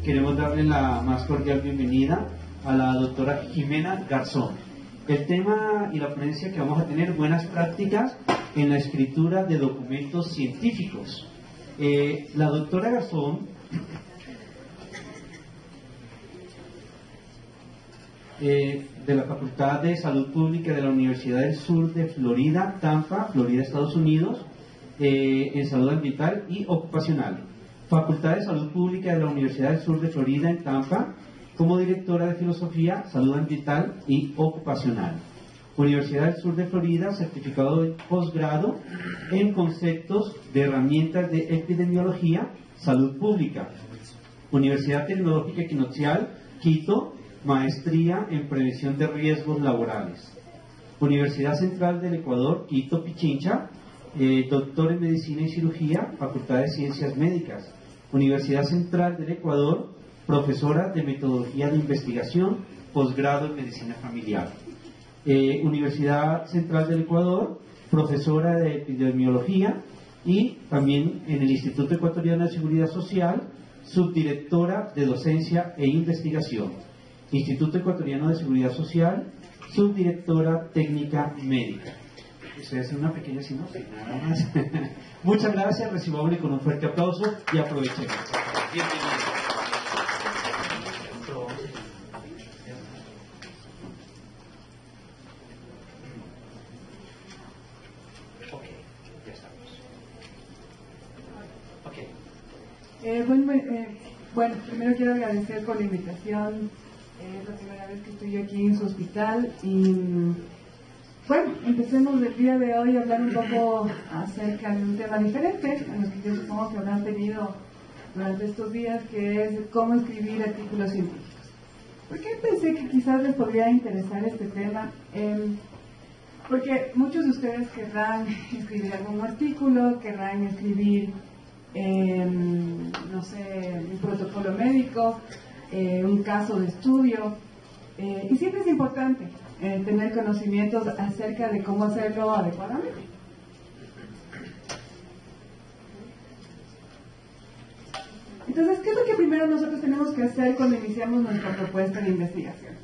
queremos darle la más cordial bienvenida a la doctora Jimena Garzón. El tema y la ponencia que vamos a tener, buenas prácticas en la escritura de documentos científicos. La doctora Garzón de la Facultad de Salud Pública de la Universidad del Sur de Florida, Tampa, Florida, Estados Unidos, en salud ambiental y ocupacional. Facultad de Salud Pública de la Universidad del Sur de Florida, en Tampa, como directora de Filosofía, Salud Ambiental y Ocupacional. Universidad del Sur de Florida, certificado de posgrado en conceptos de herramientas de epidemiología, salud pública. Universidad Tecnológica Equinoccial, Quito, maestría en prevención de riesgos laborales. Universidad Central del Ecuador, Quito, Pichincha, doctor en Medicina y Cirugía, Facultad de Ciencias Médicas. Universidad Central del Ecuador, profesora de Metodología de Investigación, posgrado en Medicina Familiar. Universidad Central del Ecuador, profesora de Epidemiología y también en el Instituto Ecuatoriano de Seguridad Social, subdirectora de Docencia e Investigación. Instituto Ecuatoriano de Seguridad Social, subdirectora técnica médica. Eso es una pequeña sinopsis, nada más. Muchas gracias, recibámosle con un fuerte aplauso y aprovechemos. Bienvenido. Bueno, primero quiero agradecer por la invitación. Es la primera vez que estoy yo aquí en su hospital y bueno, empecemos el día de hoy a hablar un poco acerca de un tema diferente a los que yo supongo que habrán tenido durante estos días, que es cómo escribir artículos científicos. ¿Por qué pensé que quizás les podría interesar este tema? Porque muchos de ustedes querrán escribir algún artículo, querrán escribir no sé, un protocolo médico, un caso de estudio, y siempre es importante tener conocimientos acerca de cómo hacerlo adecuadamente. Entonces, ¿qué es lo que primero nosotros tenemos que hacer cuando iniciamos nuestra propuesta de investigación?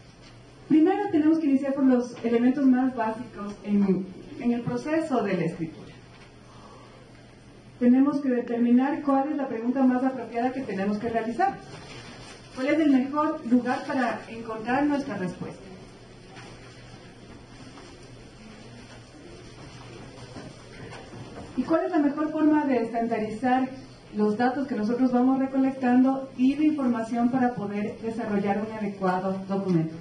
Primero tenemos que iniciar por los elementos más básicos en el proceso de la escritura. Tenemos que determinar cuál es la pregunta más apropiada que tenemos que realizar. ¿Cuál es el mejor lugar para encontrar nuestra respuesta? ¿Y cuál es la mejor forma de estandarizar los datos que nosotros vamos recolectando y la información para poder desarrollar un adecuado documento?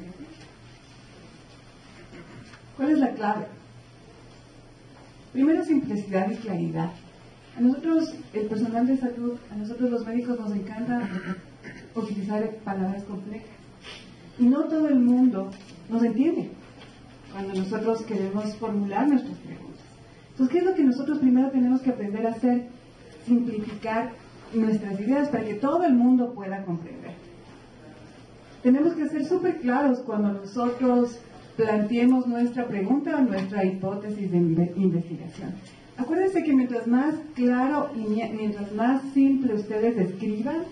¿Cuál es la clave? Primero, simplicidad y claridad. A nosotros, el personal de salud, a nosotros los médicos nos encanta utilizar palabras complejas. Y no todo el mundo nos entiende cuando nosotros queremos formular nuestras preguntas. Entonces, ¿qué es lo que nosotros primero tenemos que aprender a hacer? Simplificar nuestras ideas para que todo el mundo pueda comprender. Tenemos que ser súper claros cuando nosotros planteemos nuestra pregunta o nuestra hipótesis de investigación. Acuérdense que mientras más claro y mientras más simple ustedes escriban,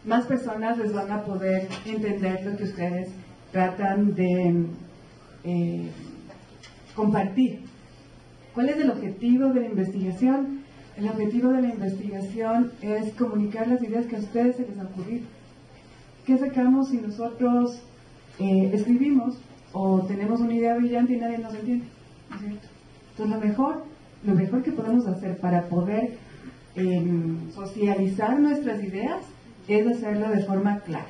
más personas les van a poder entender lo que ustedes tratan de compartir. ¿Cuál es el objetivo de la investigación? El objetivo de la investigación es comunicar las ideas que a ustedes se les ha ocurrido. ¿Qué sacamos si nosotros escribimos o tenemos una idea brillante y nadie nos entiende? ¿No es cierto? Entonces lo mejor que podemos hacer para poder socializar nuestras ideas es hacerlo de forma clara.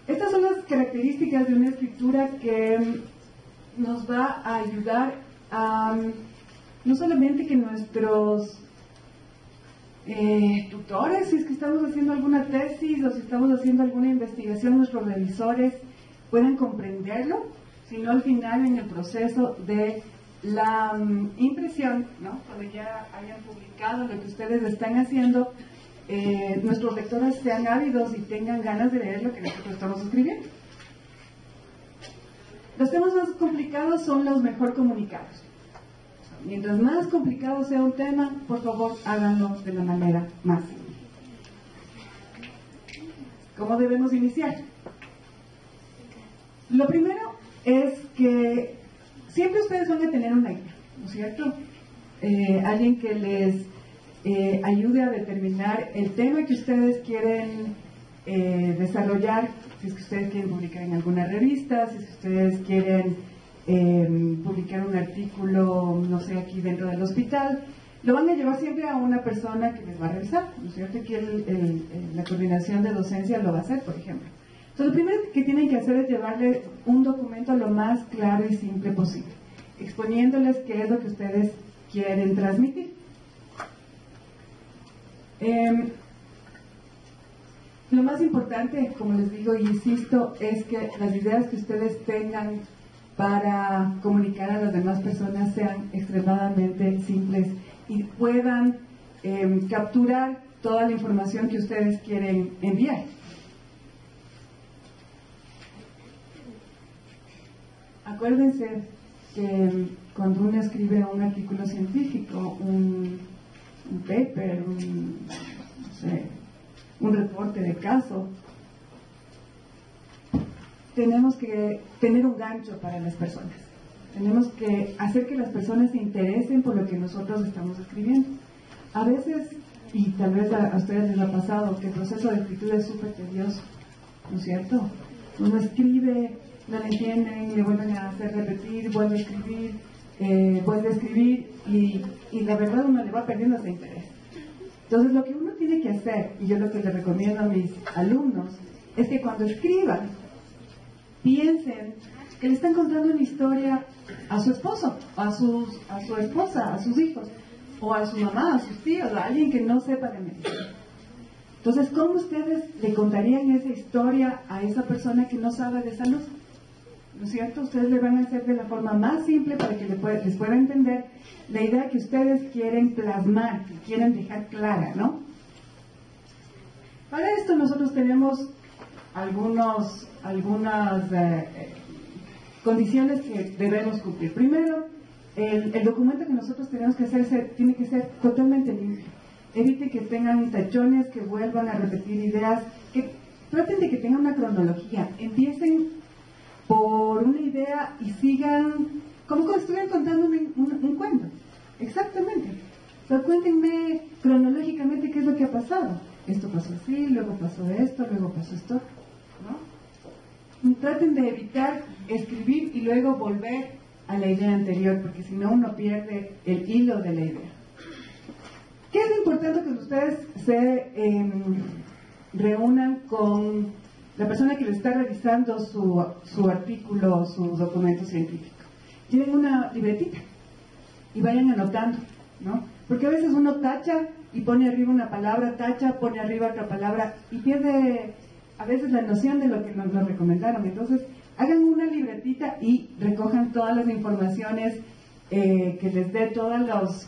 Estas son las características de una escritura que nos va a ayudar a no solamente que nuestros tutores, si es que estamos haciendo alguna tesis o si estamos haciendo alguna investigación, nuestros revisores puedan comprenderlo, sino al final en el proceso de la impresión, ¿no? Cuando ya hayan publicado lo que ustedes están haciendo, nuestros lectores sean ávidos y tengan ganas de leer lo que nosotros estamos escribiendo. Los temas más complicados son los mejor comunicados. Mientras más complicado sea un tema, por favor, háganlo de la manera más simple. ¿Cómo debemos iniciar? Lo primero es que siempre ustedes van a tener una guía, ¿no es cierto? Alguien que les ayude a determinar el tema que ustedes quieren desarrollar, si es que ustedes quieren publicar en alguna revista, si es que ustedes quieren publicar un artículo, no sé, aquí dentro del hospital, lo van a llevar siempre a una persona que les va a revisar, ¿no es cierto? Aquí la coordinación de docencia lo va a hacer, por ejemplo. Entonces, lo primero que tienen que hacer es llevarle un documento lo más claro y simple posible, exponiéndoles qué es lo que ustedes quieren transmitir. Lo más importante, como les digo y insisto, es que las ideas que ustedes tengan para comunicar a las demás personas sean extremadamente simples y puedan capturar toda la información que ustedes quieren enviar. Acuérdense que cuando uno escribe un artículo científico, un paper, no sé, un reporte de caso, tenemos que tener un gancho para las personas. Tenemos que hacer que las personas se interesen por lo que nosotros estamos escribiendo. A veces, y tal vez a ustedes les ha pasado, que el proceso de escritura es súper tedioso, ¿no es cierto? Uno escribe, no le entienden, le vuelven a hacer repetir, vuelve a escribir, y la verdad uno le va perdiendo ese interés. Entonces, lo que uno tiene que hacer, y yo lo que les recomiendo a mis alumnos, es que cuando escriban, piensen que le están contando una historia a su esposo, a su esposa, a sus hijos, o a su mamá, a sus tíos, a alguien que no sepa de medicina. Entonces, ¿cómo ustedes le contarían esa historia a esa persona que no sabe de salud? ¿No es cierto? Ustedes le van a hacer de la forma más simple para que les pueda entender la idea que ustedes quieren plasmar, que quieren dejar clara, ¿no? Para esto nosotros tenemos algunas condiciones que debemos cumplir. Primero, el documento que nosotros tenemos que hacer tiene que ser totalmente limpio. Evite que tengan tachones, que vuelvan a repetir ideas, que traten de que tengan una cronología. Empiecen por una idea y sigan como cuando estuvieran contando un cuento. Exactamente. O sea, cuéntenme cronológicamente qué es lo que ha pasado. Esto pasó así, luego pasó esto, luego pasó esto, ¿no? Traten de evitar escribir y luego volver a la idea anterior, porque si no uno pierde el hilo de la idea. ¿Qué es importante que ustedes se reúnan con la persona que les está revisando su artículo, su documento científico? Lleven una libretita y vayan anotando, ¿no? Porque a veces uno tacha y pone arriba una palabra, tacha, pone arriba otra palabra y pierde a veces la noción de lo que nos recomendaron. Entonces, hagan una libretita y recojan todas las informaciones que les dé, todos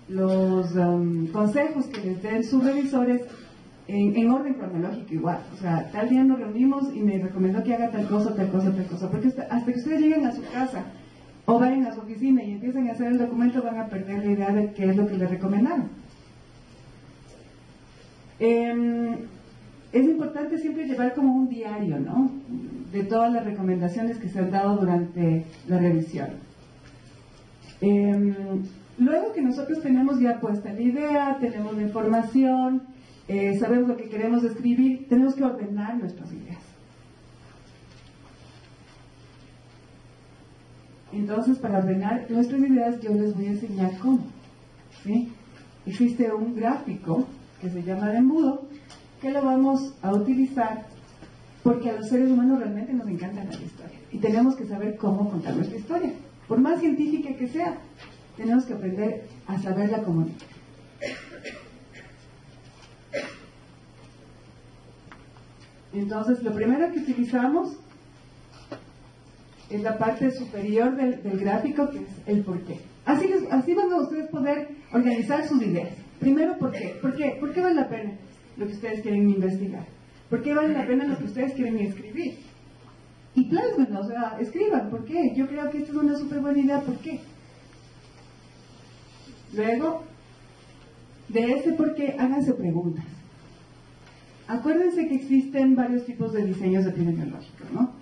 los consejos que les den sus revisores en orden cronológico igual. O sea, tal día nos reunimos y me recomendó que haga tal cosa, tal cosa, tal cosa. Porque hasta que ustedes lleguen a su casa o vayan a su oficina y empiecen a hacer el documento, van a perder la idea de qué es lo que les recomendaron. Es importante siempre llevar como un diario, ¿no?, de todas las recomendaciones que se han dado durante la revisión. Luego que nosotros tenemos ya puesta la idea, tenemos la información, sabemos lo que queremos escribir, tenemos que ordenar nuestras ideas. Entonces, para ordenar nuestras ideas, yo les voy a enseñar cómo, ¿sí? Existe un gráfico que se llama de embudo, que lo vamos a utilizar porque a los seres humanos realmente nos encanta la historia y tenemos que saber cómo contar nuestra historia. Por más científica que sea, tenemos que aprender a saberla comunicar. Entonces, lo primero que utilizamos es la parte superior del gráfico, que es el porqué. Así van a ustedes poder organizar sus ideas. Primero, ¿por qué? ¿Por qué? ¿Por qué vale la pena lo que ustedes quieren investigar? ¿Por qué vale la pena lo que ustedes quieren escribir? Y plásmenlo, o sea, escriban, ¿por qué? Yo creo que esta es una súper buena idea, ¿por qué? Luego, de ese por qué, háganse preguntas. Acuérdense que existen varios tipos de diseños epidemiológicos, ¿no?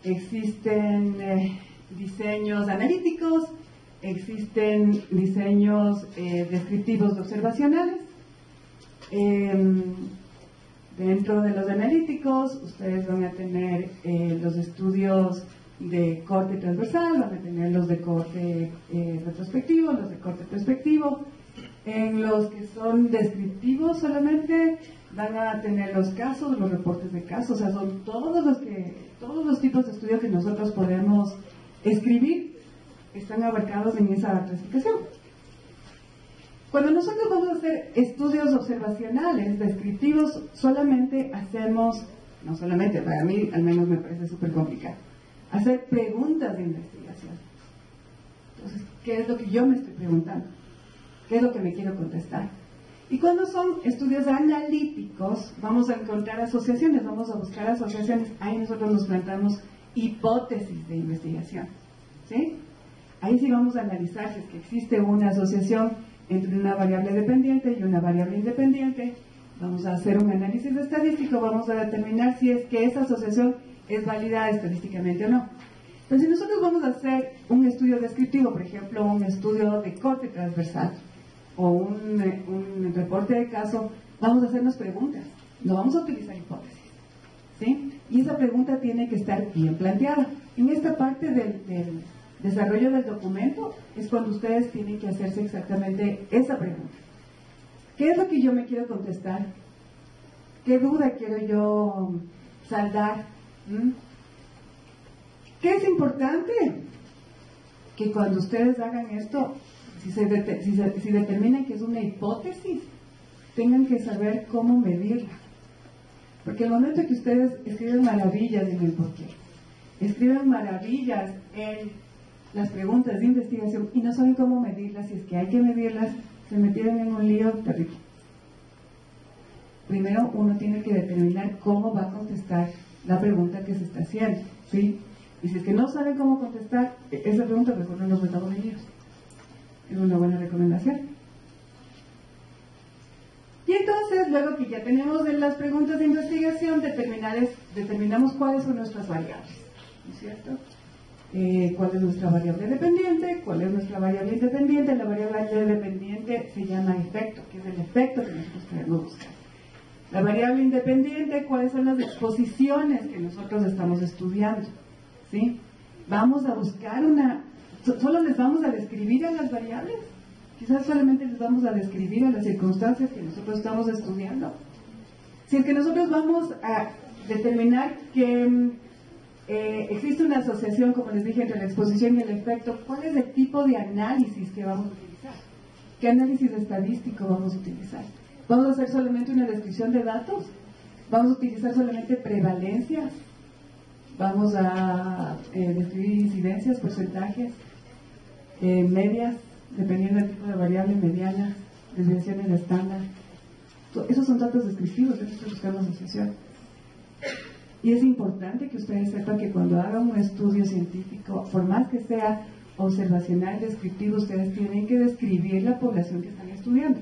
Existen diseños analíticos, existen diseños descriptivos de observacionales. Dentro de los analíticos, ustedes van a tener los estudios de corte transversal, van a tener los de corte retrospectivo, los de corte perspectivo. En los que son descriptivos solamente van a tener los casos, los reportes de casos, o sea, son todos los tipos de estudios que nosotros podemos escribir, están abarcados en esa clasificación. Cuando nosotros vamos a hacer estudios observacionales, descriptivos, solamente hacemos, no solamente, para mí al menos me parece súper complicado, hacer preguntas de investigación. Entonces, ¿qué es lo que yo me estoy preguntando? ¿Qué es lo que me quiero contestar? Y cuando son estudios analíticos, vamos a encontrar asociaciones, vamos a buscar asociaciones. Ahí nosotros nos planteamos hipótesis de investigación, ¿sí? Ahí sí vamos a analizar si es que existe una asociación entre una variable dependiente y una variable independiente. Vamos a hacer un análisis estadístico, vamos a determinar si es que esa asociación es válida estadísticamente o no. Pero si nosotros vamos a hacer un estudio descriptivo, por ejemplo, un estudio de corte transversal, o un reporte de caso, vamos a hacernos preguntas, no vamos a utilizar hipótesis, ¿sí? Y esa pregunta tiene que estar bien planteada. En esta parte del desarrollo del documento es cuando ustedes tienen que hacerse exactamente esa pregunta. ¿Qué es lo que yo me quiero contestar? ¿Qué duda quiero yo saldar? ¿Qué es importante? Que cuando ustedes hagan esto, si determinan que es una hipótesis, tengan que saber cómo medirla. Porque el momento que ustedes escriben maravillas en el porqué, escriben maravillas en las preguntas de investigación y no saben cómo medirlas, si es que hay que medirlas, se metieron en un lío terrible. Primero uno tiene que determinar cómo va a contestar la pregunta que se está haciendo, ¿sí? Y si es que no saben cómo contestar esa pregunta, mejor no nos metamos en líos. Es una buena recomendación. Y entonces, luego que ya tenemos en las preguntas de investigación, determinamos cuáles son nuestras variables, ¿no es cierto? ¿Cuál es nuestra variable dependiente? ¿Cuál es nuestra variable independiente? La variable dependiente se llama efecto, que es el efecto que nosotros queremos buscar. La variable independiente, ¿cuáles son las exposiciones que nosotros estamos estudiando? ¿Sí? Vamos a buscar ¿solo les vamos a describir a las variables? Quizás solamente les vamos a describir a las circunstancias que nosotros estamos estudiando. Si es que nosotros vamos a determinar que existe una asociación, como les dije, entre la exposición y el efecto, ¿cuál es el tipo de análisis que vamos a utilizar? ¿Qué análisis estadístico vamos a utilizar? ¿Vamos a hacer solamente una descripción de datos? ¿Vamos a utilizar solamente prevalencias? ¿Vamos a describir incidencias, porcentajes, medias, dependiendo del tipo de variable, medianas, desviaciones de estándar? Esos son datos descriptivos, yo estoy buscando asociación. Y es importante que ustedes sepan que cuando hagan un estudio científico, por más que sea observacional, descriptivo, ustedes tienen que describir la población que están estudiando.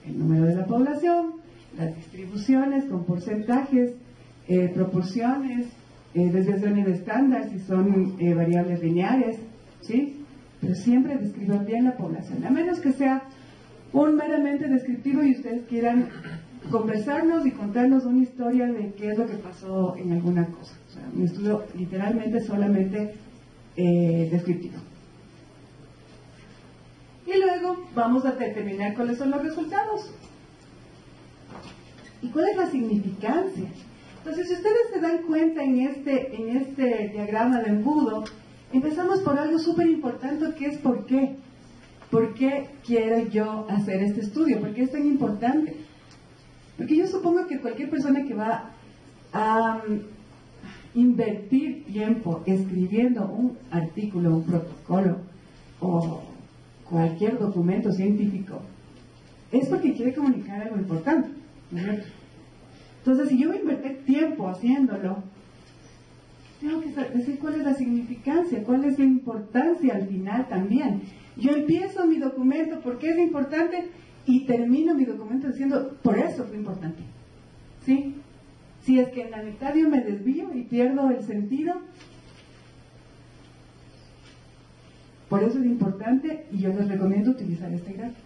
El número de la población, las distribuciones con porcentajes, proporciones, desviaciones de estándar, si son variables lineares, ¿sí? Pero siempre describan bien la población, a menos que sea un meramente descriptivo y ustedes quieran conversarnos y contarnos una historia de qué es lo que pasó en alguna cosa. O sea, un estudio literalmente solamente descriptivo. Y luego vamos a determinar cuáles son los resultados. ¿Y cuál es la significancia? Entonces, si ustedes se dan cuenta en este diagrama de embudo, empezamos por algo súper importante que es ¿por qué? ¿Por qué quiero yo hacer este estudio? ¿Por qué es tan importante? Porque yo supongo que cualquier persona que va a invertir tiempo escribiendo un artículo, un protocolo o cualquier documento científico, es porque quiere comunicar algo importante, ¿no es cierto? Entonces, si yo voy a invertir tiempo haciéndolo, tengo que decir cuál es la significancia, cuál es la importancia al final también. Yo empiezo mi documento porque es importante y termino mi documento diciendo, por eso fue importante. ¿Sí? Si es que en la mitad yo me desvío y pierdo el sentido, por eso es importante y yo les recomiendo utilizar este gráfico.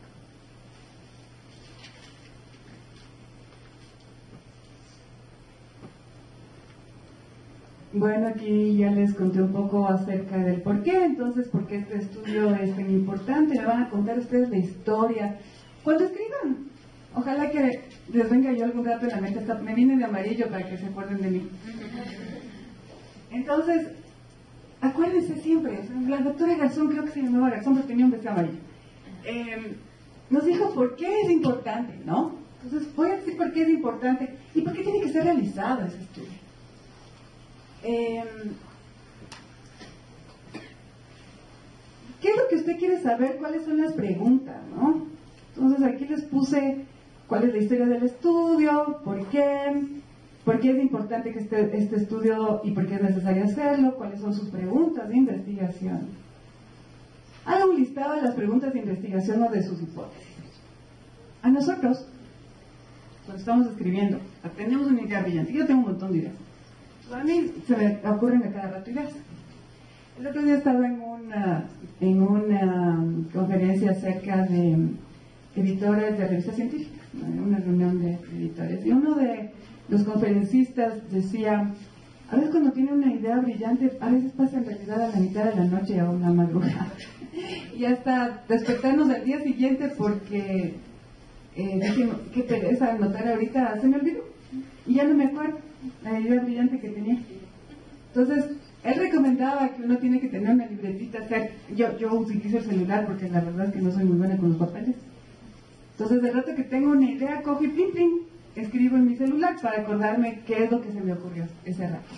Bueno, aquí ya les conté un poco acerca del por qué, entonces, por qué este estudio es tan importante. Me van a contar ustedes la historia. Cuando escriban, ojalá que les venga yo algún rato en la mente, me viene de amarillo para que se acuerden de mí. Entonces, acuérdense siempre, la doctora Garzón, creo que se llamaba Garzón, pero tenía un vestido amarillo. Nos dijo por qué es importante, ¿no? Entonces, voy a decir por qué es importante y por qué tiene que ser realizado ese estudio. ¿Qué es lo que usted quiere saber? ¿Cuáles son las preguntas, no? Entonces aquí les puse cuál es la historia del estudio, por qué es importante que este estudio y por qué es necesario hacerlo, cuáles son sus preguntas de investigación. Haga un listado de las preguntas de investigación o de sus hipótesis. A nosotros, cuando estamos escribiendo, tenemos una idea brillante. Yo tengo un montón de ideas. A mí se me ocurren a cada rato ideas. El otro día estaba en una conferencia acerca de editores de revistas científicas, ¿no? Una reunión de editores, y uno de los conferencistas decía, a veces cuando tiene una idea brillante, a veces pasa en realidad a la mitad de la noche o una madrugada, y hasta despertarnos al día siguiente porque decimos, qué pereza anotar ahorita, se me olvidó, y ya no me acuerdo la idea brillante que tenía. Entonces, él recomendaba que uno tiene que tener una libretita. Yo utilizo el celular porque la verdad es que no soy muy buena con los papeles. Entonces, de rato que tengo una idea, cojo y pin, pin, escribo en mi celular para acordarme qué es lo que se me ocurrió ese rato.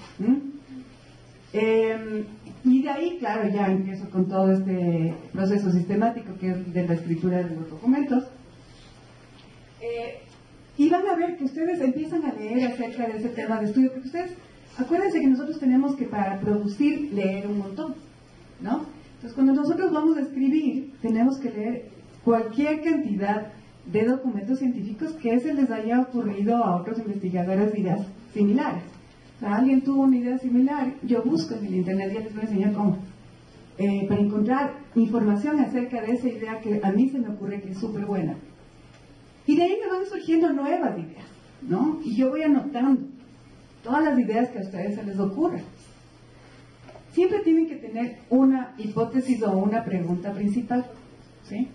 Y de ahí, claro, ya empiezo con todo este proceso sistemático que es de la escritura de los documentos. Y van a ver que ustedes empiezan a leer acerca de ese tema de estudio, porque ustedes, acuérdense que nosotros tenemos que para producir leer un montón, ¿no? Entonces cuando nosotros vamos a escribir, tenemos que leer cualquier cantidad de documentos científicos que se les haya ocurrido a otros investigadores de ideas similares. O sea, alguien tuvo una idea similar, yo busco en el internet, ya les voy a enseñar cómo, para encontrar información acerca de esa idea que a mí se me ocurre que es súper buena. Y de ahí me van surgiendo nuevas ideas, ¿no? Y yo voy anotando todas las ideas que a ustedes se les ocurran. Siempre tienen que tener una hipótesis o una pregunta principal, ¿sí?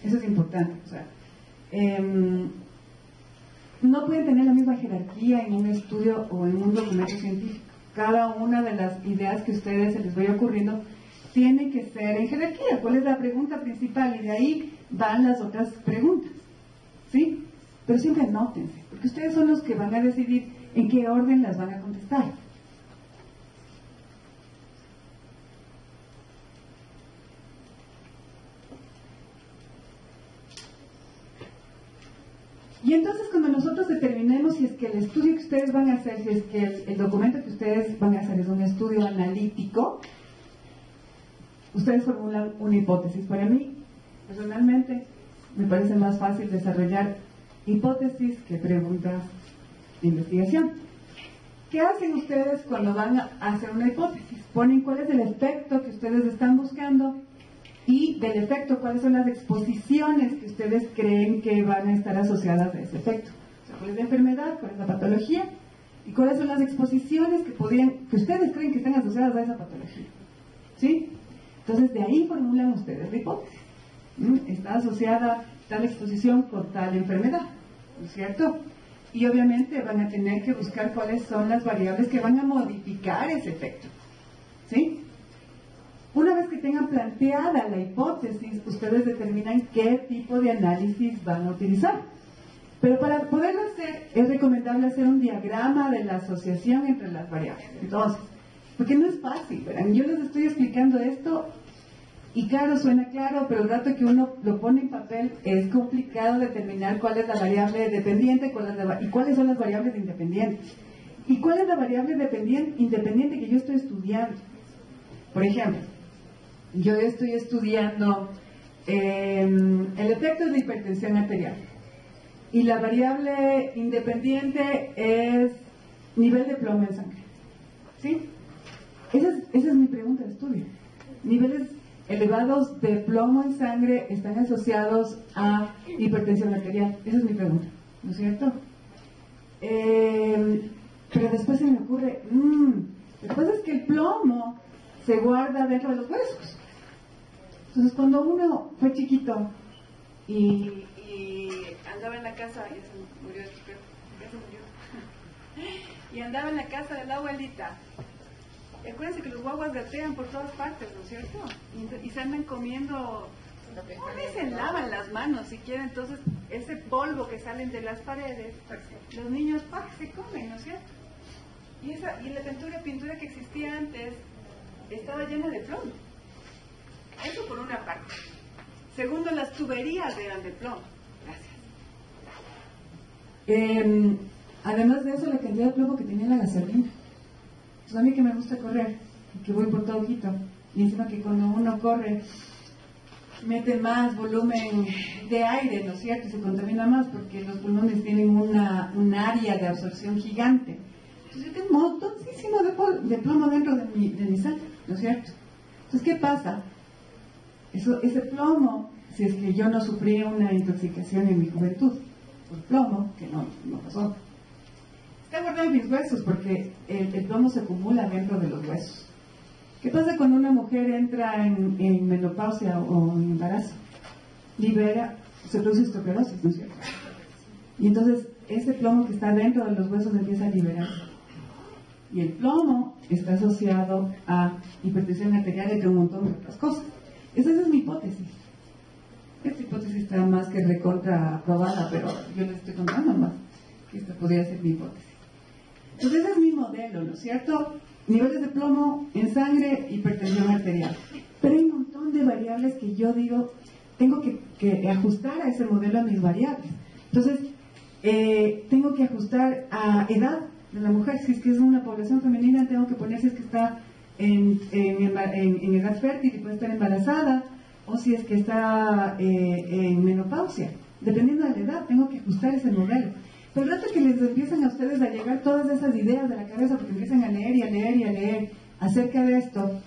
Eso es importante. O sea, no pueden tener la misma jerarquía en un estudio o en un documento científico. Cada una de las ideas que a ustedes se les vaya ocurriendo tiene que ser en jerarquía. ¿Cuál es la pregunta principal? Y de ahí van las otras preguntas, ¿sí? Pero siempre anótense, porque ustedes son los que van a decidir en qué orden las van a contestar. Y entonces cuando nosotros determinemos si es que el estudio que ustedes van a hacer, si es que el documento que ustedes van a hacer es un estudio analítico, ustedes formulan una hipótesis. Para mí, personalmente, me parece más fácil desarrollar hipótesis que preguntas de investigación. ¿Qué hacen ustedes cuando van a hacer una hipótesis? Ponen cuál es el efecto que ustedes están buscando y del efecto cuáles son las exposiciones que ustedes creen que van a estar asociadas a ese efecto. O sea, cuál es la enfermedad, cuál es la patología y cuáles son las exposiciones que ustedes creen que están asociadas a esa patología. ¿Sí? Entonces de ahí formulan ustedes la hipótesis. Está asociada tal exposición con tal enfermedad, ¿no es cierto? Y obviamente van a tener que buscar cuáles son las variables que van a modificar ese efecto, ¿sí? Una vez que tengan planteada la hipótesis, ustedes determinan qué tipo de análisis van a utilizar. Pero para poderlo hacer, es recomendable hacer un diagrama de la asociación entre las variables. Entonces, porque no es fácil, ¿verdad? Yo les estoy explicando esto y claro, suena claro, pero el rato que uno lo pone en papel es complicado determinar cuál es la variable dependiente y cuáles son las variables independientes. ¿Y cuál es la variable independiente que yo estoy estudiando? Por ejemplo, yo estoy estudiando el efecto de hipertensión arterial. Y la variable independiente es nivel de plomo en sangre. ¿Sí? Esa es mi pregunta de estudio. Niveles elevados de plomo en sangre están asociados a hipertensión arterial. Esa es mi pregunta, ¿no es cierto? Pero después se me ocurre, lo que pasa es que el plomo se guarda dentro de los huesos. Entonces, cuando uno fue chiquito y andaba en la casa, ya se murió, y andaba en la casa de la abuelita, acuérdense que los guaguas gatean por todas partes, ¿no es cierto? Y se andan comiendo, se lavan las manos si quieren, entonces ese polvo que salen de las paredes, los niños se comen, ¿no es cierto? Y la pintura que existía antes estaba llena de plomo. Eso por una parte. Segundo, las tuberías eran de plomo. Gracias. Además de eso, la cantidad de plomo que tenía la gasolina. Pues a mí que me gusta correr, que voy por todo Quito, y encima que cuando uno corre mete más volumen de aire, ¿no es cierto? Y se contamina más porque los pulmones tienen un área de absorción gigante. Entonces yo tengo un montoncísimo de plomo dentro de mi sangre, ¿no es cierto? Entonces, ¿qué pasa? Ese plomo, si es que yo no sufrí una intoxicación en mi juventud por plomo, que no pasó, está guardado en mis huesos porque el plomo se acumula dentro de los huesos. ¿Qué pasa cuando una mujer entra en menopausia o en embarazo? Se produce osteoporosis, ¿no es cierto? Y entonces ese plomo que está dentro de los huesos empieza a liberarse. Y el plomo está asociado a hipertensión arterial y a un montón de otras cosas. Esa es mi hipótesis. Esta hipótesis está más que recontra aprobada, pero yo les estoy contando más que esta podría ser mi hipótesis. Entonces ese es mi modelo, ¿no es cierto? Niveles de plomo en sangre, hipertensión arterial. Pero hay un montón de variables que yo digo, tengo que ajustar a ese modelo a mis variables. Entonces, tengo que ajustar a edad de la mujer. Si es que es una población femenina, tengo que poner si es que está en edad fértil y puede estar embarazada, o si es que está en menopausia. Dependiendo de la edad, tengo que ajustar ese modelo. Pero el rato que les empiezan a ustedes a llegar todas esas ideas de la cabeza, porque empiezan a leer y a leer y a leer acerca de esto,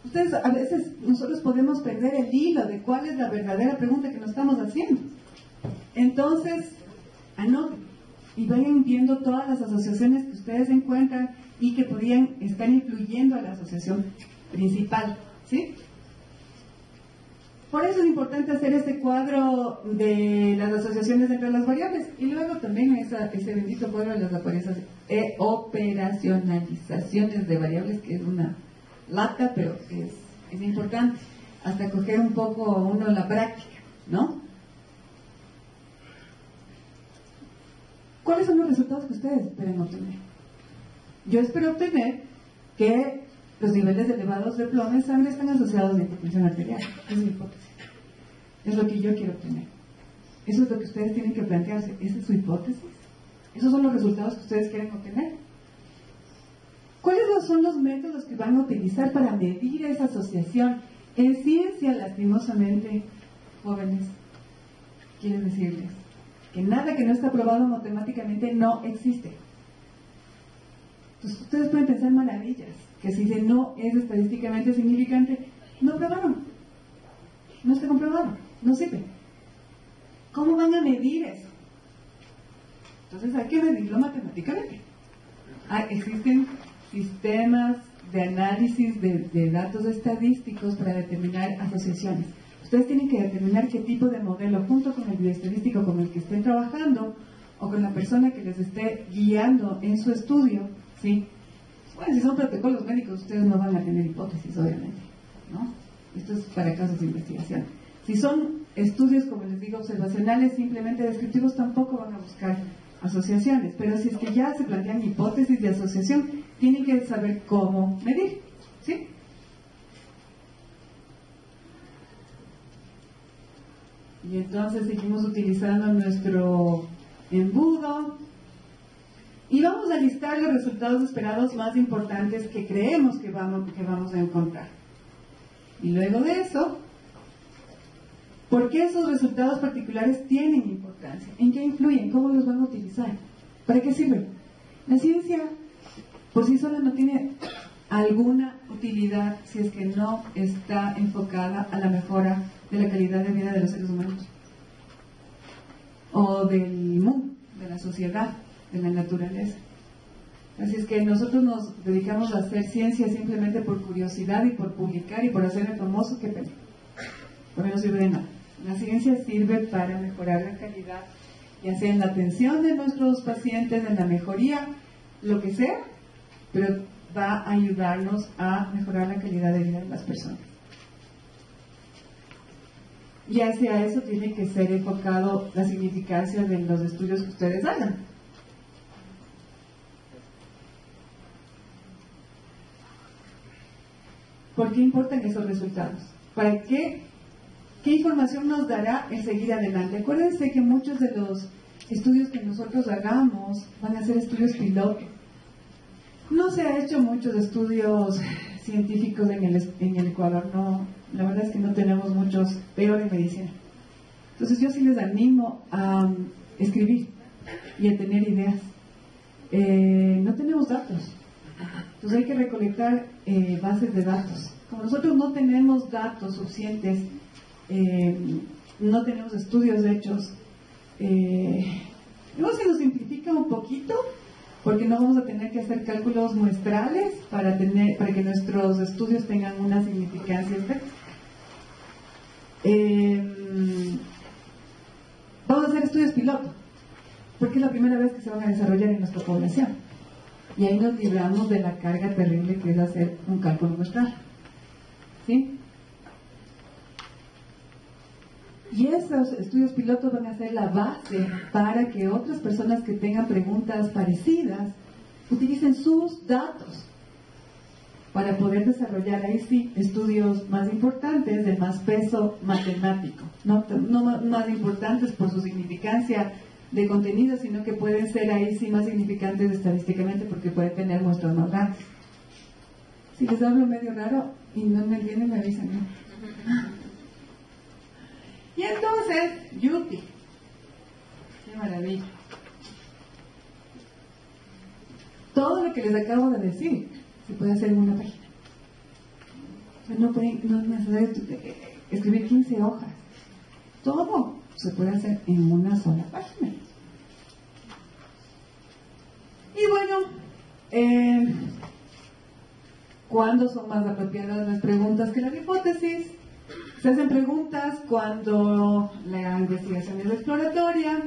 ustedes a veces, nosotros podemos perder el hilo de cuál es la verdadera pregunta que nos estamos haciendo. Entonces, anoten y vayan viendo todas las asociaciones que ustedes encuentran y que podrían estar influyendo a la asociación principal, ¿sí? Por eso es importante hacer este cuadro de las asociaciones entre las variables y luego también ese bendito cuadro de las operacionalizaciones de variables, que es una lata, pero es importante hasta coger un poco uno la práctica, ¿no? ¿Cuáles son los resultados que ustedes esperan obtener? Yo espero obtener que los niveles elevados de plomo en sangre están asociados a la hipertensión arterial. Es mi hipótesis. Es lo que yo quiero obtener. Eso es lo que ustedes tienen que plantearse. ¿Esa es su hipótesis? ¿Esos son los resultados que ustedes quieren obtener? ¿Cuáles son los métodos que van a utilizar para medir esa asociación? En ciencia, lastimosamente, jóvenes, quiero decirles que nada que no está probado matemáticamente no existe. Entonces, ustedes pueden pensar maravillas, que si no es estadísticamente significante, no probaron. No está comprobado, no sirve. ¿Cómo van a medir eso? Entonces hay que medirlo matemáticamente. Existen sistemas de análisis de datos estadísticos para determinar asociaciones. Ustedes tienen que determinar qué tipo de modelo, junto con el bioestadístico con el que estén trabajando, o con la persona que les esté guiando en su estudio, ¿sí? Bueno, si son protocolos médicos, ustedes no van a tener hipótesis, obviamente, ¿no? Esto es para casos de investigación. Si son estudios, como les digo, observacionales, simplemente descriptivos, tampoco van a buscar asociaciones. Pero si es que ya se plantean hipótesis de asociación, tienen que saber cómo medir, ¿sí? Y entonces seguimos utilizando nuestro embudo Y vamos a listar los resultados esperados más importantes que creemos que vamos a encontrar. Y luego de eso, ¿por qué esos resultados particulares tienen importancia? ¿En qué influyen? ¿Cómo los van a utilizar? ¿Para qué sirven? La ciencia por sí sola no tiene alguna utilidad si es que no está enfocada a la mejora de la calidad de vida de los seres humanos, o del mundo, de la sociedad, de la naturaleza. Así es que nosotros nos dedicamos a hacer ciencia simplemente por curiosidad y por publicar y por hacerme famoso, qué pena. Porque no sirve de nada. La ciencia sirve para mejorar la calidad, ya sea en la atención de nuestros pacientes, en la mejoría, lo que sea, pero va a ayudarnos a mejorar la calidad de vida de las personas. Y hacia eso tiene que ser enfocado la significancia de los estudios que ustedes hagan. ¿Por qué importan esos resultados? ¿Para qué? ¿Qué información nos dará el seguir adelante? Acuérdense que muchos de los estudios que nosotros hagamos van a ser estudios piloto. No se ha hecho muchos estudios científicos en el Ecuador, no, la verdad es que no tenemos muchos, peor en medicina. Entonces yo sí les animo a escribir y a tener ideas. No tenemos datos, entonces hay que recolectar bases de datos. Como nosotros no tenemos datos suficientes, no tenemos estudios hechos, luego se nos simplifica un poquito, porque no vamos a tener que hacer cálculos muestrales para que nuestros estudios tengan una significancia exacta. Vamos a hacer estudios piloto, porque es la primera vez que se van a desarrollar en nuestra población. Y ahí nos libramos de la carga terrible que es hacer un cálculo muestral. ¿Sí? Y esos estudios pilotos van a ser la base para que otras personas que tengan preguntas parecidas utilicen sus datos para poder desarrollar ahí sí estudios más importantes de más peso matemático, no más importantes por su significancia de contenido, sino que pueden ser ahí sí más significantes estadísticamente porque pueden tener muestras más grandes. Si les hablo medio raro y no me entienden, me avisan, ¿no? Y entonces, ¡yupi! ¡Qué maravilla! Todo lo que les acabo de decir se puede hacer en una página. No es necesario escribir 15 hojas. Todo se puede hacer en una sola página. Y bueno, ¿cuándo son más apropiadas las preguntas que las hipótesis? Se hacen preguntas cuando la investigación es exploratoria,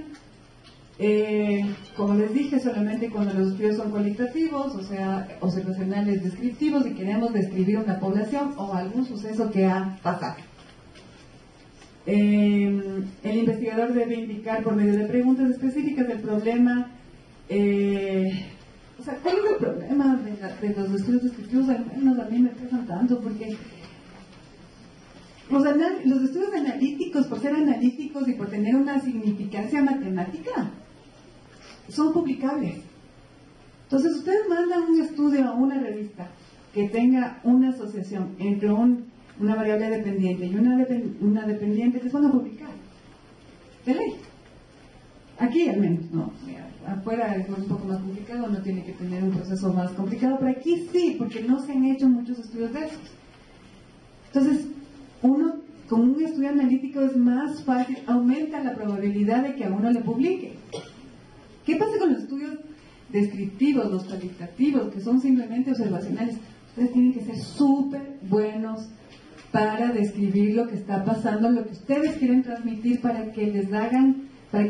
como les dije, solamente cuando los estudios son cualitativos, o sea, observacionales descriptivos, y queremos describir una población o algún suceso que ha pasado. El investigador debe indicar por medio de preguntas específicas el problema. O sea, ¿cuál es el problema de los estudios descriptivos? Al menos a mí me pesan tanto porque los estudios analíticos, por ser analíticos y por tener una significancia matemática, son publicables. Entonces, ustedes mandan un estudio a una revista que tenga una asociación entre una variable dependiente y una dependiente, que se van a publicar. De ley. Aquí al menos, no. Afuera es un poco más complicado, no tiene que tener un proceso más complicado, pero aquí sí, porque no se han hecho muchos estudios de esos. Entonces, uno, con un estudio analítico es más fácil, aumenta la probabilidad de que a uno le publique. ¿Qué pasa con los estudios descriptivos, los cualitativos, que son simplemente observacionales? Ustedes tienen que ser súper buenos para describir lo que está pasando, lo que ustedes quieren transmitir para que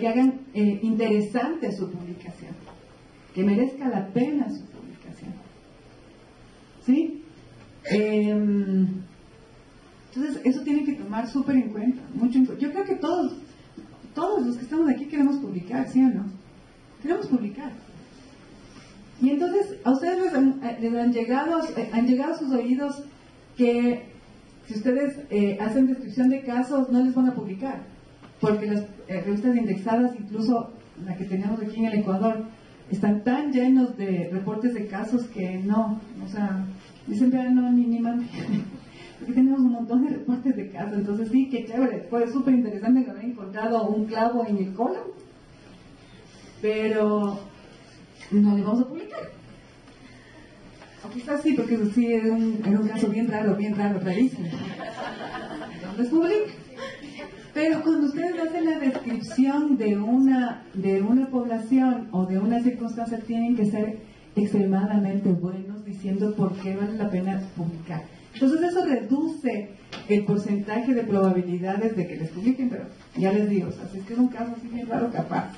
hagan interesante su publicación, que merezca la pena su publicación. ¿Sí? Entonces, eso tiene que tomar súper en cuenta. Yo creo que todos los que estamos aquí queremos publicar, ¿sí o no? Queremos publicar. Y entonces, a ustedes les han llegado a sus oídos que si ustedes hacen descripción de casos, no les van a publicar. Porque las revistas indexadas, incluso la que tenemos aquí en el Ecuador, están tan llenos de reportes de casos que no, o sea, dicen, vean, no, ni mande. Porque tenemos un montón de reportes de casos, entonces sí, qué chévere, fue súper interesante que haber encontrado un clavo en el colon, pero no le vamos a publicar. O quizás sí, porque sí era un caso bien raro, rarísimo. Entonces publica. Pero cuando ustedes hacen la descripción de una población o de una circunstancia, tienen que ser extremadamente buenos diciendo por qué vale la pena publicar. Entonces eso reduce el porcentaje de probabilidades de que les publiquen, pero ya les digo, o sea, si es que es un caso así bien raro, capaz.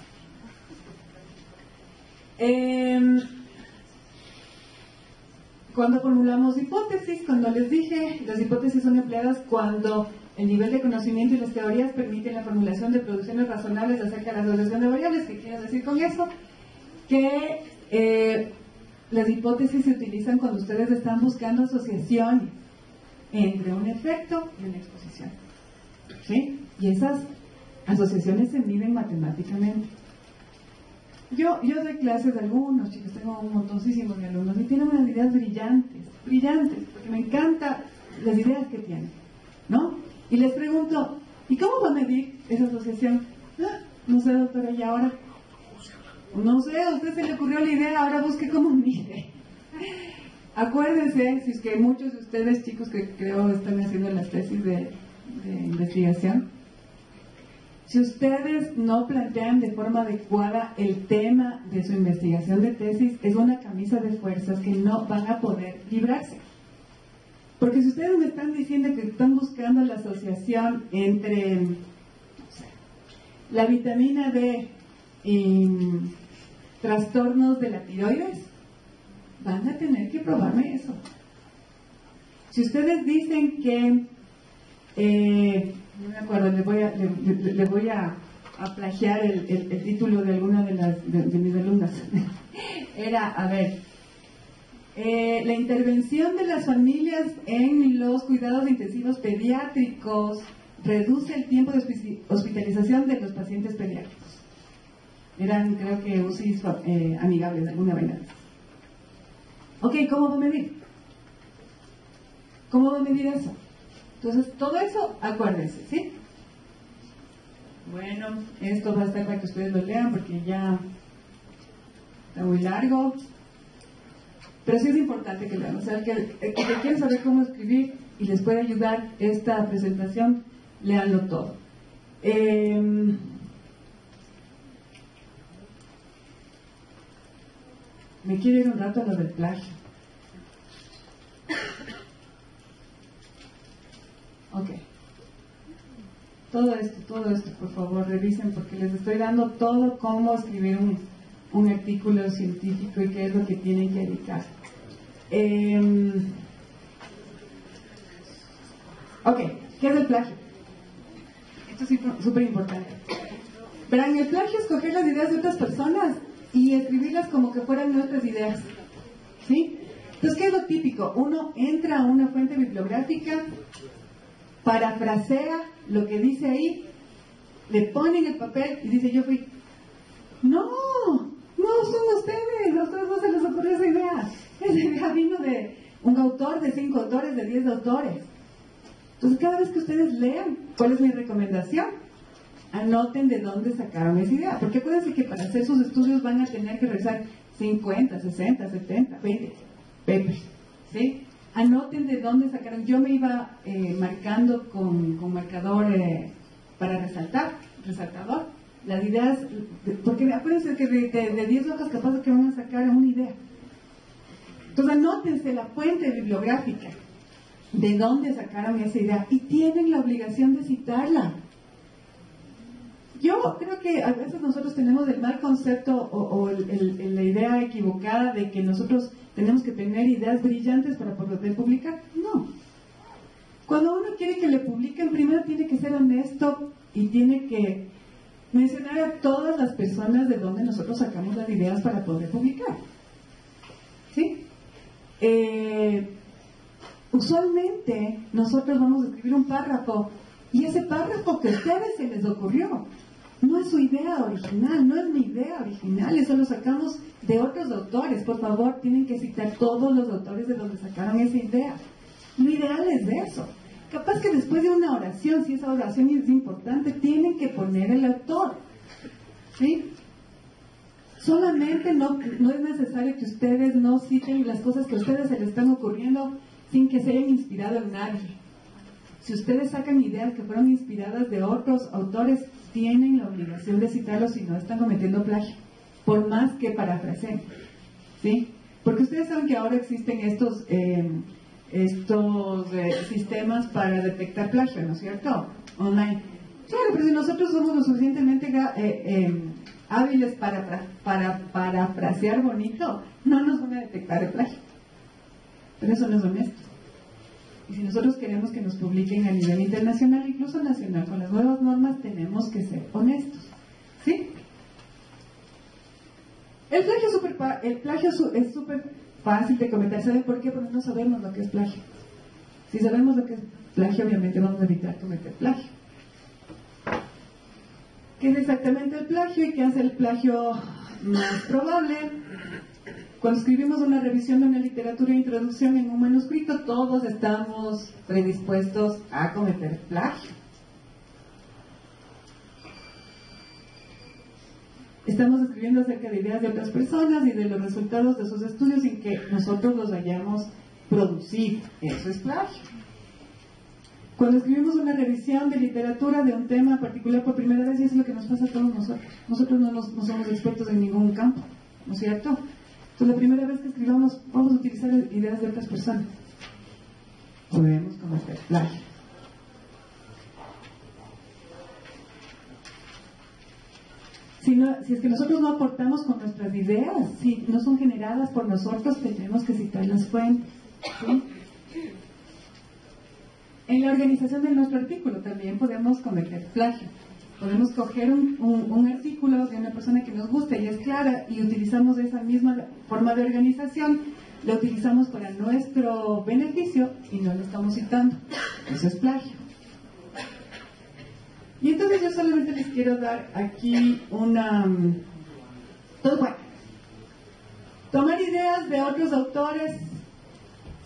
Cuando formulamos hipótesis, cuando les dije, las hipótesis son empleadas cuando el nivel de conocimiento y las teorías permiten la formulación de producciones razonables acerca de la asociación de variables. ¿Qué quiero decir con eso? Que las hipótesis se utilizan cuando ustedes están buscando asociaciones entre un efecto y una exposición. ¿Sí? Y esas asociaciones se miden matemáticamente. Yo doy clases de algunos, chicos, tengo un montoncísimo de alumnos y tienen unas ideas brillantes, porque me encantan las ideas que tienen, ¿no? Y les pregunto, ¿y cómo va a medir esa asociación? Ah, no sé, doctora, ¿y ahora? No sé, a usted se le ocurrió la idea, ahora busque cómo mide. Acuérdense, si es que muchos de ustedes, chicos, que creo están haciendo las tesis de investigación, si ustedes no plantean de forma adecuada el tema de su investigación de tesis, es una camisa de fuerzas que no van a poder librarse. Porque si ustedes me están diciendo que están buscando la asociación entre la vitamina D y trastornos de la tiroides, van a tener que probarme eso. Si ustedes dicen que no me acuerdo, le voy a plagiar el título de alguna de mis alumnas. Era, a ver, la intervención de las familias en los cuidados intensivos pediátricos reduce el tiempo de hospitalización de los pacientes pediátricos. Eran, creo que, UCIs amigables, alguna vaina. Ok, ¿cómo va a medir? ¿Cómo va a medir eso? Entonces, todo eso, acuérdense, ¿sí? Bueno, esto va a estar para que ustedes lo lean porque ya está muy largo. Pero sí es importante que lean. O sea, que quieren saber cómo escribir y les puede ayudar esta presentación, léanlo todo. Me quiero ir un rato a lo del plagio. Ok. Todo esto, por favor, revisen porque les estoy dando todo cómo escribir un artículo científico y qué es lo que tienen que dedicar. Ok, ¿qué es el plagio? Esto es súper importante. Verán, el plagio es coger las ideas de otras personas y escribirlas como que fueran nuestras ideas. ¿Sí? Entonces, ¿qué es lo típico? Uno entra a una fuente bibliográfica, parafrasea lo que dice ahí, le pone en el papel y dice, yo fui. No son ustedes, a ustedes no se les ocurrió esa idea. Esa idea vino de un autor, de 5 autores, de 10 autores. Entonces, cada vez que ustedes lean, ¿cuál es mi recomendación? Anoten de dónde sacaron esa idea, porque acuérdense que para hacer sus estudios van a tener que revisar 50, 60, 70, 20 papers, ¿sí? Anoten de dónde sacaron. Yo me iba marcando con marcador para resaltador, las ideas, porque acuérdense que de 10 hojas capaz de que van a sacar una idea. Entonces anótense la fuente bibliográfica, de dónde sacaron esa idea, y tienen la obligación de citarla. Yo creo que a veces nosotros tenemos el mal concepto o la idea equivocada de que nosotros tenemos que tener ideas brillantes para poder publicar. No. Cuando uno quiere que le publiquen, primero tiene que ser honesto y tiene que mencionar a todas las personas de donde nosotros sacamos las ideas para poder publicar. ¿Sí? Usualmente nosotros vamos a escribir un párrafo y ese párrafo que a ustedes se les ocurrió No es su idea original, no es mi idea original, eso lo sacamos de otros autores. Por favor, tienen que citar todos los autores de donde sacaron esa idea. Lo ideal es eso. Capaz que después de una oración, si esa oración es importante, tienen que poner el autor. ¿Sí? Solamente no es necesario que ustedes no citen las cosas que a ustedes se les están ocurriendo sin que se hayan inspirado en nadie. Si ustedes sacan ideas que fueron inspiradas de otros autores, tienen la obligación de citarlos si no están cometiendo plagio, por más que parafraseen. ¿Sí? Porque ustedes saben que ahora existen estos sistemas para detectar plagio, ¿no es cierto? Online. Claro, pero si nosotros somos lo suficientemente hábiles para parafrasear bonito, no nos van a detectar el plagio. Pero eso no es honesto. Y si nosotros queremos que nos publiquen a nivel internacional, incluso nacional, con las nuevas normas, tenemos que ser honestos. ¿Sí? El plagio es súper fácil de cometer. ¿Saben por qué? Porque no sabemos lo que es plagio. Si sabemos lo que es plagio, obviamente vamos a evitar cometer plagio. ¿Qué es exactamente el plagio y qué hace el plagio más probable? Cuando escribimos una revisión de una literatura e introducción en un manuscrito, todos estamos predispuestos a cometer plagio. Estamos escribiendo acerca de ideas de otras personas y de los resultados de sus estudios sin que nosotros los hayamos producido. Eso es plagio. Cuando escribimos una revisión de literatura de un tema particular por primera vez, es lo que nos pasa a todos nosotros. Nosotros no somos expertos en ningún campo, ¿no es cierto? Entonces, la primera vez que escribamos, vamos a utilizar ideas de otras personas. Podemos cometer plagio. Si es que nosotros no aportamos con nuestras ideas, si no son generadas por nosotros, tenemos que citar las fuentes. ¿Sí? En la organización de nuestro artículo también podemos cometer plagio. Podemos coger un artículo de una persona que nos gusta y es clara y utilizamos esa misma forma de organización, la utilizamos para nuestro beneficio y no lo estamos citando. Eso es plagio. Y entonces yo solamente les quiero dar aquí todo bueno. Tomar ideas de otros autores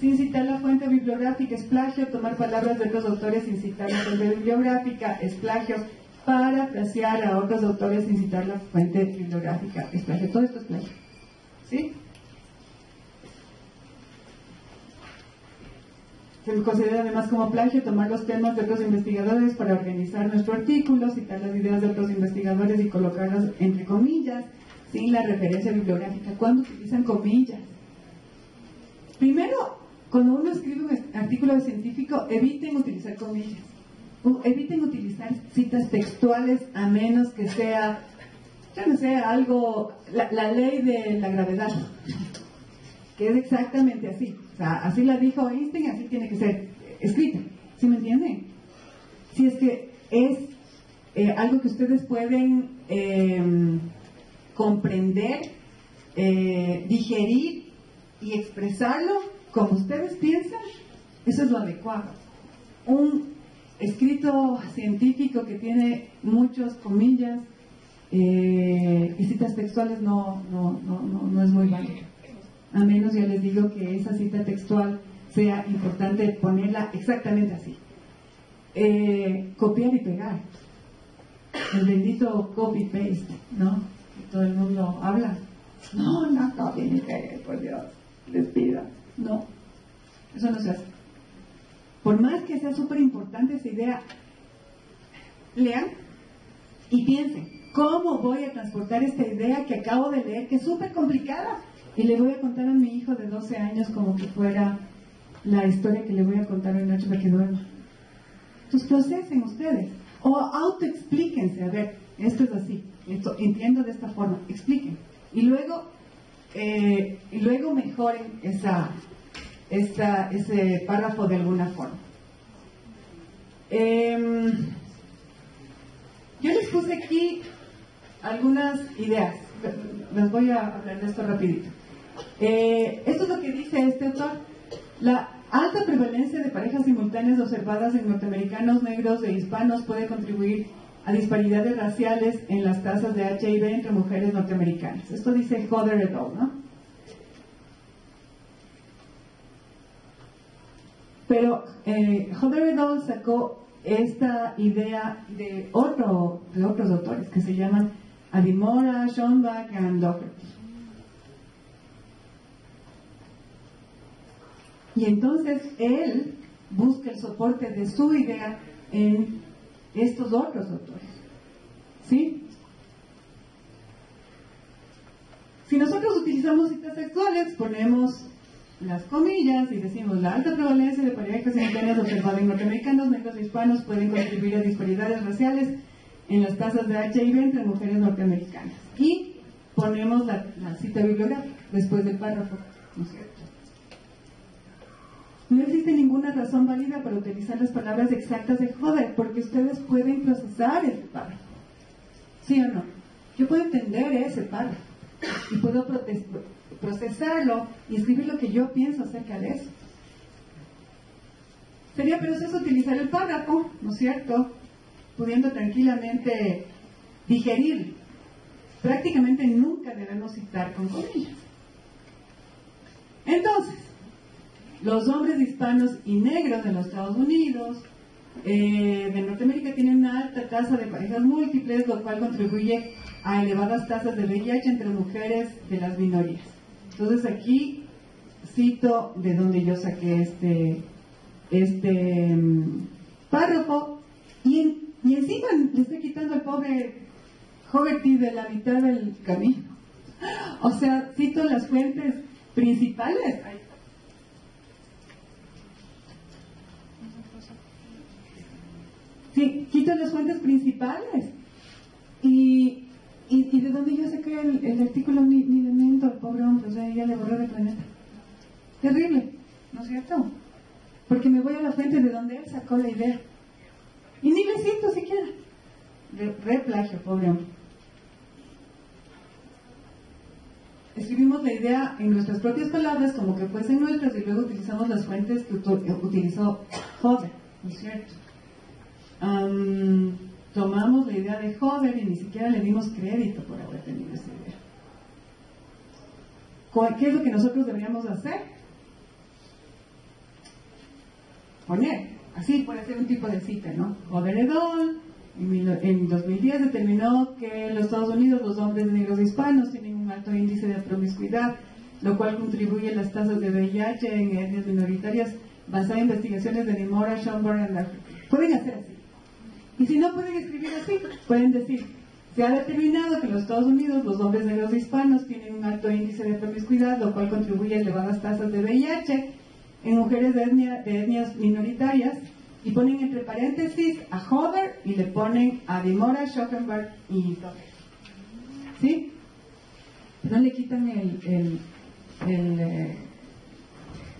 sin citar la fuente bibliográfica es plagio. Tomar palabras de otros autores sin citar la fuente bibliográfica es plagio. Parafrasear a otros autores sin citar la fuente bibliográfica es plagio. Todo esto es plagio. ¿Sí? Se considera además como plagio tomar los temas de otros investigadores para organizar nuestro artículo, citar las ideas de otros investigadores y colocarlas entre comillas, sin la referencia bibliográfica. ¿Cuándo utilizan comillas? Primero, cuando uno escribe un artículo científico, eviten utilizar comillas. Eviten utilizar citas textuales a menos que sea, yo no sé, algo, la ley de la gravedad, que es exactamente así. O sea, así la dijo Einstein, así tiene que ser escrita. ¿Sí me entienden? Si es que es algo que ustedes pueden comprender, digerir y expresarlo como ustedes piensan, eso es lo adecuado. Un escrito científico que tiene muchas comillas y citas textuales no es muy válido. A menos, ya les digo, que esa cita textual sea importante ponerla exactamente así. Copiar y pegar. El bendito copy-paste, ¿no? Que todo el mundo habla. No copy ni pegue, por Dios, les pido. No, eso no se hace. Por más que sea súper importante esa idea, lean y piensen, ¿cómo voy a transportar esta idea que acabo de leer, que es súper complicada? Y le voy a contar a mi hijo de 12 años como que fuera la historia que le voy a contar hoy noche para que duerma. Entonces procesen ustedes. O autoexplíquense. A ver, esto es así. Esto entiendo de esta forma. Expliquen. Y luego mejoren ese párrafo de alguna forma. Yo les puse aquí algunas ideas. Les voy a hablar de esto rapidito. Esto es lo que dice este autor. La alta prevalencia de parejas simultáneas observadas en norteamericanos, negros e hispanos puede contribuir a disparidades raciales en las tasas de HIV entre mujeres norteamericanas. Esto dice Hodder et al., ¿no? Pero Hodder et al. Sacó esta idea de otros autores que se llaman Adimora, Schoenbach y Doherty. Y entonces él busca el soporte de su idea en estos otros autores. ¿Sí? Si nosotros utilizamos citas sexuales, ponemos las comillas y decimos: la alta prevalencia de parejas simultáneas observada en norteamericanos, negros y hispanos pueden contribuir a disparidades raciales en las tasas de HIV entre mujeres norteamericanas. Y ponemos la cita bibliográfica después del párrafo, ¿no es cierto? No existe ninguna razón válida para utilizar las palabras exactas de Hodder, porque ustedes pueden procesar ese párrafo. ¿Sí o no? Yo puedo entender ese párrafo y puedo procesarlo y escribir lo que yo pienso acerca de eso. Sería proceso utilizar el párrafo, ¿no es cierto?, pudiendo tranquilamente digerir. Prácticamente nunca debemos citar con comillas. Entonces, los hombres hispanos y negros de los Estados Unidos, de Norteamérica, tienen una alta tasa de parejas múltiples, lo cual contribuye a elevadas tasas de VIH entre mujeres de las minorías. Entonces aquí cito de donde yo saqué este párrafo, y encima le estoy quitando al pobre Hogarty de la mitad del camino. O sea, cito las fuentes principales. Sí, quito las fuentes principales. Y de donde yo saqué el artículo ni de mento al pobre hombre, o sea, ya le borré del planeta. Terrible, ¿no es cierto? Porque me voy a la fuente de donde él sacó la idea. Y ni le cito siquiera. Re plagio, pobre hombre. Escribimos la idea en nuestras propias palabras como que fuesen nuestras, y luego utilizamos las fuentes que utilizó Hodder, ¿no es cierto? Tomamos la idea de Hodder y ni siquiera le dimos crédito por haber tenido esa idea. ¿Qué es lo que nosotros deberíamos hacer? Poner, así puede ser un tipo de cita, ¿no? Hodder et al. En 2010 determinó que en los Estados Unidos los hombres negros e hispanos tienen un alto índice de promiscuidad, lo cual contribuye a las tasas de VIH en etnias minoritarias, basada en investigaciones de Nimora, Schoenberg y Doherty. Pueden hacer así. Y si no pueden escribir así, pueden decir: se ha determinado que en los Estados Unidos los hombres negros e hispanos tienen un alto índice de promiscuidad, lo cual contribuye a elevadas tasas de VIH en mujeres de etnias minoritarias, y ponen entre paréntesis a Hodder y le ponen a Dimora, Schoenberg y Doherty. ¿Sí? No le quitan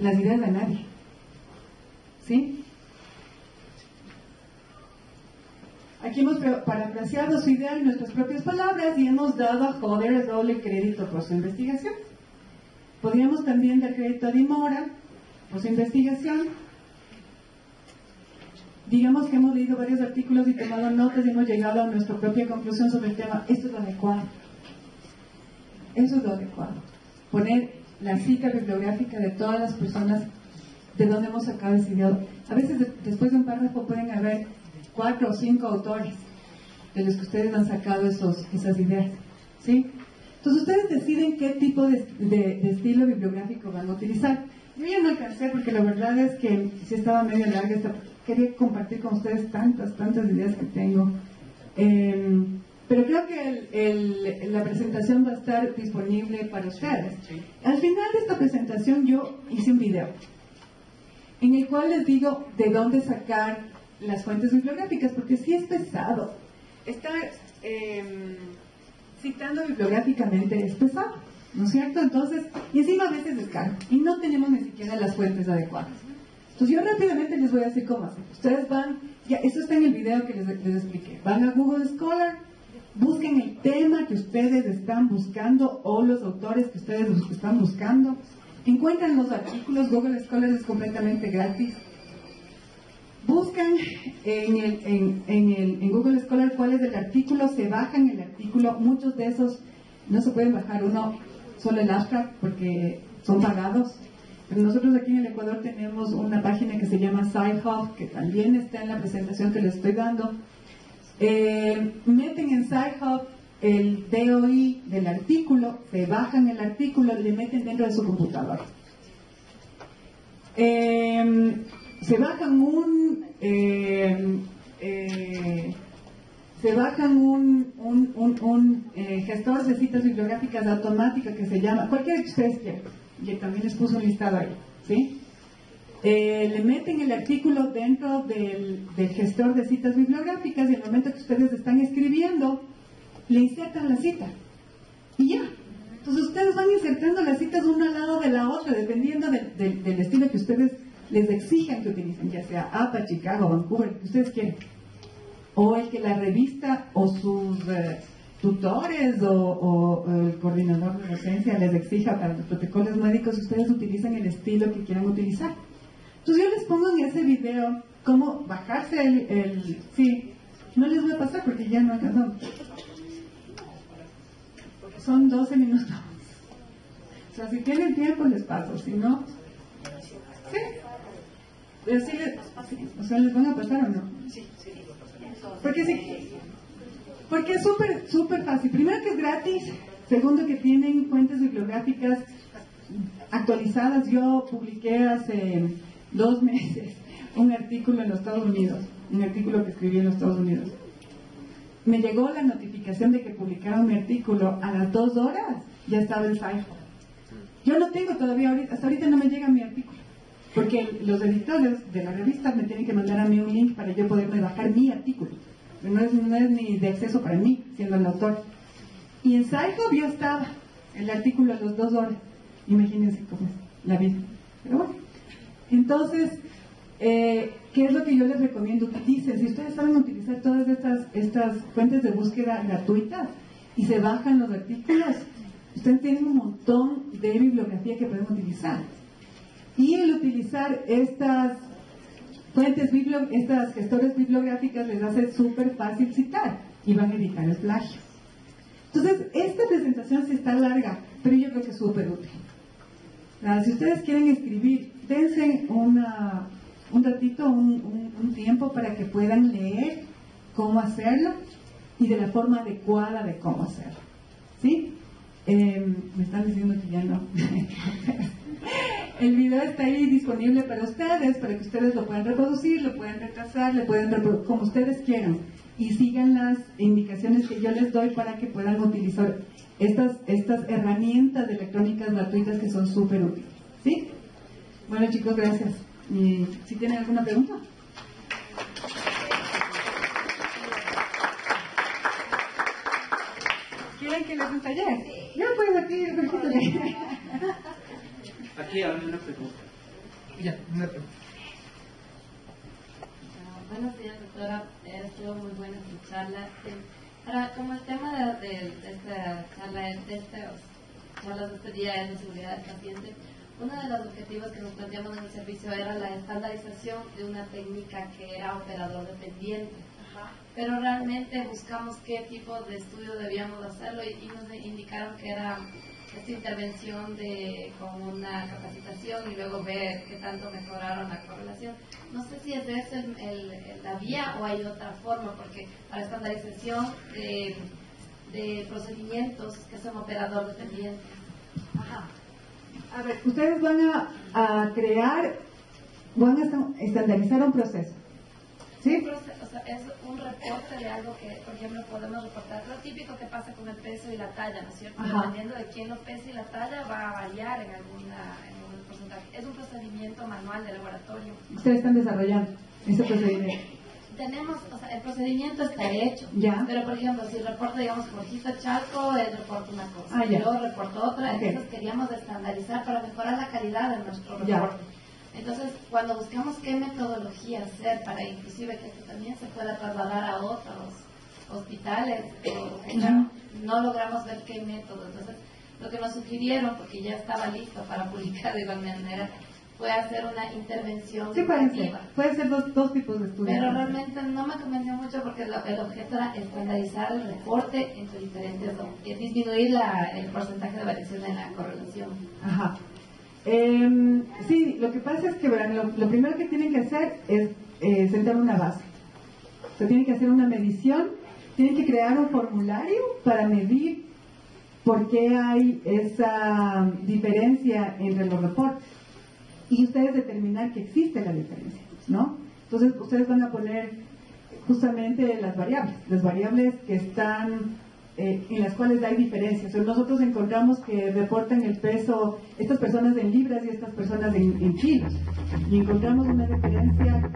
las ideas de nadie. ¿Sí? Aquí hemos parafraseado su idea en nuestras propias palabras y hemos dado a Hodder el doble crédito por su investigación. Podríamos también dar crédito a Dimora por su investigación. Digamos que hemos leído varios artículos y tomado notas y hemos llegado a nuestra propia conclusión sobre el tema. Esto es lo adecuado. Eso es lo adecuado. Poner la cita bibliográfica de todas las personas de donde hemos sacado esa idea. A veces después de un párrafo pueden haber 4 o 5 autores de los que ustedes han sacado esas ideas. ¿Sí? Entonces ustedes deciden qué tipo de estilo bibliográfico van a utilizar. Yo ya no alcancé porque la verdad es que sí estaba medio larga quería compartir con ustedes tantas ideas que tengo. Pero creo que la presentación va a estar disponible para ustedes. Al final de esta presentación yo hice un video en el cual les digo de dónde sacar las fuentes bibliográficas, porque sí es pesado. Estar citando bibliográficamente es pesado, ¿no es cierto? Entonces, y encima a veces es caro y no tenemos ni siquiera las fuentes adecuadas. Entonces yo rápidamente les voy a decir cómo hacer. Ustedes van, ya eso está en el video que les expliqué, van a Google Scholar, busquen el tema que ustedes están buscando o los autores que ustedes están buscando, encuentran los artículos. Google Scholar es completamente gratis. buscan en Google Scholar cuál es el artículo, se bajan el artículo, muchos de esos no se pueden bajar uno solo el abstract porque son pagados. Pero nosotros aquí en el Ecuador tenemos una página que se llama SciHub, que también está en la presentación que les estoy dando. Meten en SciHub el DOI del artículo, se bajan el artículo y le meten dentro de su computadora. Se bajan un gestor de citas bibliográficas automática que se llama, cualquier que ustedes quieran, y también les puse un listado ahí, ¿sí? Le meten el artículo dentro del gestor de citas bibliográficas y en el momento que ustedes están escribiendo, le insertan la cita. Y ya. Entonces ustedes van insertando las citas una al lado de la otra, dependiendo del estilo que ustedes les exijan que utilicen, ya sea APA, Chicago, Vancouver, el que ustedes quieran. O el que la revista o sus tutores o el coordinador de docencia les exija para los protocolos médicos, ustedes utilizan el estilo que quieran utilizar. Entonces yo les pongo en ese video cómo bajarse sí, no les voy a pasar porque ya no alcanzamos. Son 12 minutos. O sea, si tienen tiempo les paso, si no... Sí. Pero sí, o sea, ¿les van a pasar o no? Sí, sí. Porque sí. Porque es súper fácil. Primero que es gratis. Segundo que tienen fuentes bibliográficas actualizadas. Yo publiqué hace 2 meses un artículo en los Estados Unidos. Un artículo que escribí en los Estados Unidos. Me llegó la notificación de que publicaron mi artículo a las 2 horas. Ya estaba en SciHub. Yo no tengo todavía, hasta ahorita no me llega mi artículo. Porque los editores de la revista me tienen que mandar a mí un link para yo poderme bajar mi artículo. No es ni de acceso para mí, siendo el autor. Y en SciHub ya estaba el artículo a las 2 horas. Imagínense cómo es la vida. Pero bueno. Entonces, ¿qué es lo que yo les recomiendo? Utilicen, si ustedes saben utilizar todas estas fuentes de búsqueda gratuitas y se bajan los artículos, ustedes tienen un montón de bibliografía que pueden utilizar. Y el utilizar estas fuentes, estas gestores bibliográficas les hace súper fácil citar y van a evitar el plagio. Entonces, esta presentación sí está larga, pero yo creo que es súper útil. Si ustedes quieren escribir, dense un ratito, un tiempo para que puedan leer cómo hacerlo y de la forma adecuada de cómo hacerlo. ¿Sí? Me están diciendo que ya no. El video está ahí disponible para ustedes, para que ustedes lo puedan reproducir, lo puedan retrasar, lo puedan reproducir como ustedes quieran y sigan las indicaciones que yo les doy para que puedan utilizar estas herramientas electrónicas gratuitas que son súper útiles. ¿Sí? Bueno, chicos, gracias. ¿Y si tienen alguna pregunta? ¿Quieren que les dé un taller? Yo puedo aquí, Aquí hay una pregunta. Ya, una pregunta. Buenos días, doctora. Estuvo muy buena su charla. Como el tema de esta charla, de estas charlas de este día es la seguridad del paciente, uno de los objetivos que nos planteamos en el servicio era la estandarización de una técnica que era operador dependiente. Pero realmente buscamos qué tipo de estudio debíamos hacerlo y nos indicaron que era esta intervención con una capacitación y luego ver qué tanto mejoraron la correlación. No sé si es esa la vía o hay otra forma, porque para estandarización de procedimientos que son operador dependientes. Ajá. A ver, ustedes van a crear, van a estandarizar un proceso. ¿Sí? O sea, es un reporte de algo que, por ejemplo, podemos reportar. Lo típico que pasa con el peso y la talla, ¿no es cierto? Ajá. Dependiendo de quién lo pesa y la talla, va a variar en algún porcentaje. Es un procedimiento manual de laboratorio. Ustedes están desarrollando ese procedimiento. Tenemos, o sea, el procedimiento está hecho. Ya. Pero, por ejemplo, si reporto, digamos, por Gista Chalco, él reporta una cosa. Ah, ya. Yo reporto otra. Okay. Entonces queríamos estandarizar para mejorar la calidad de nuestro reporte. Ya. Entonces, cuando buscamos qué metodología hacer para inclusive que esto también se pueda trasladar a otros hospitales, no logramos ver qué método. Entonces, lo que nos sugirieron, porque ya estaba listo para publicar de igual manera, puede hacer una intervención Sí, pueden ser. educativa. Pueden ser dos tipos de estudios. Pero realmente no me convenció mucho porque el objeto era estandarizar el reporte entre diferentes, disminuir el porcentaje de variación en la correlación. Ajá. Sí, lo que pasa es que verán, lo primero que tienen que hacer es sentar una base. O sea, tienen que hacer una medición, tienen que crear un formulario para medir por qué hay esa diferencia entre los reportes. Y ustedes determinar que existe la diferencia, ¿no? Entonces, ustedes van a poner justamente las variables que están, en las cuales hay diferencias. O sea, nosotros encontramos que reportan el peso, estas personas en libras y estas personas en kilos. Y encontramos una diferencia